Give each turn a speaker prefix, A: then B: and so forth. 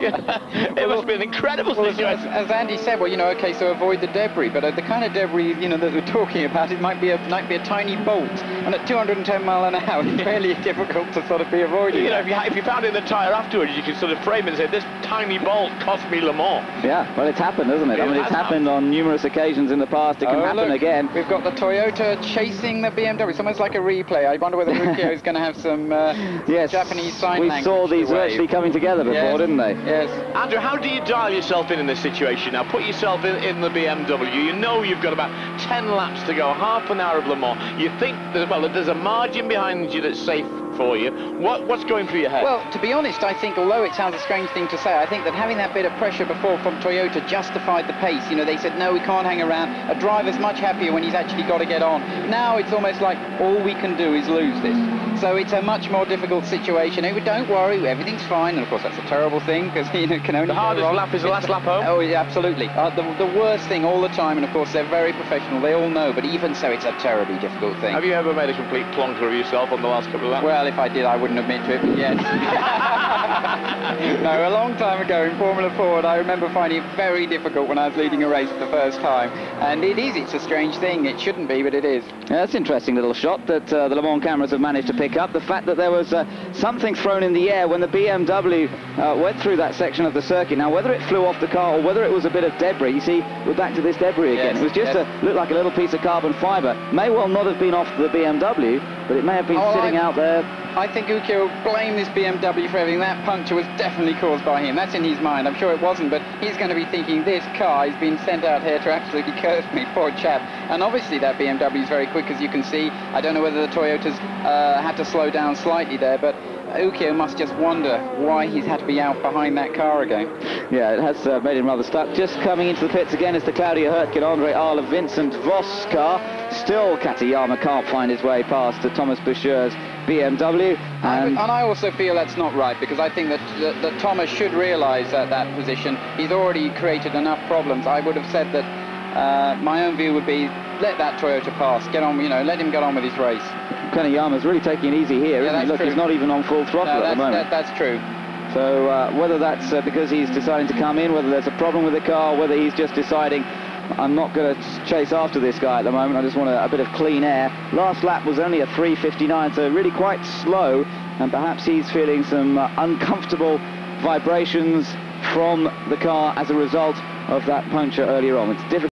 A: It must be an incredible situation.
B: As Andy said, well, you know, okay, so avoid the debris, but the kind of debris, you know, that we're talking about, it might be a tiny bolt, and at 210 mile an hour, it's fairly difficult to sort of be avoiding.
A: You know, if you found it in the tyre afterwards, you could sort of frame it and say, this tiny bolt cost me Le Mans.
C: Yeah, well, it's happened, hasn't it? I mean, it's happened on numerous occasions in the past. It can happen again.
B: We've got the Toyota chasing the BMW. It's almost like a replay. I wonder whether Ukyo is going to have some Japanese sign language.
C: We saw these virtually coming together before, didn't they?
B: Yes.
A: Andrew, how do you dial yourself in this situation? Now, put yourself in the BMW. You know you've got about 10 laps to go, half an hour of Le Mans. You think, there's a margin behind you that's safe for you. What's going through your head?
B: Well, to be honest, I think, although it sounds a strange thing to say, I think that having that bit of pressure before from Toyota justified the pace. You know, they said, no, we can't hang around. A driver's much happier when he's actually got to get on. Now it's almost like all we can do is lose this. So it's a much more difficult situation. Don't worry, everything's fine. And of course, that's a terrible thing, because you know, can only
A: the hardest lap is the last lap home.
B: Oh, yeah, absolutely. The worst thing all the time, and of course, they're very professional. They all know, but even so, it's a terribly difficult thing.
A: Have you ever made a complete plonker of yourself on the last couple of laps?
B: Well, if I did, I wouldn't admit to it, but yes. No, a long time ago in Formula Ford, I remember finding it very difficult when I was leading a race for the first time. And it's a strange thing. It shouldn't be, but it is.
C: Yeah, that's an interesting little shot that the Le Mans cameras have managed to pick up. The fact that there was something thrown in the air when the BMW went through that section of the circuit. Now, whether it flew off the car or whether it was a bit of debris, you see, we're back to this debris again.
B: Yes,
C: it was just looked like a little piece of carbon fibre. May well not have been off the BMW, but it may have been sitting out there.
B: I think Ukyo will blame this BMW for everything. That puncture was definitely caused by him. That's in his mind. I'm sure it wasn't, but he's going to be thinking, this car has been sent out here to absolutely curse me, poor chap. And obviously that BMW is very quick, as you can see. I don't know whether the Toyotas had to slow down slightly there, but Ukyo must just wonder why he's had to be out behind that car again.
C: Yeah, it has made him rather stuck. Just coming into the pits again is the Claudia Hurtgen, Andre Arle, Vincent Voss car. Still, Katayama can't find his way past Thomas Bscher's BMW.
B: And I also feel that's not right, because I think that Thomas should realise that position. He's already created enough problems. I would have said that my own view would be, let that Toyota pass, get on, you know, let him get on with his race.
C: Katayama's really taking it easy here, isn't he? Look, he's not even on full throttle at the moment.
B: That's true.
C: So whether that's because he's deciding to come in, whether there's a problem with the car, whether he's just deciding, I'm not going to chase after this guy at the moment, I just want a bit of clean air. Last lap was only a 3:59, so really quite slow, and perhaps he's feeling some uncomfortable vibrations from the car as a result of that puncture earlier on. It's difficult.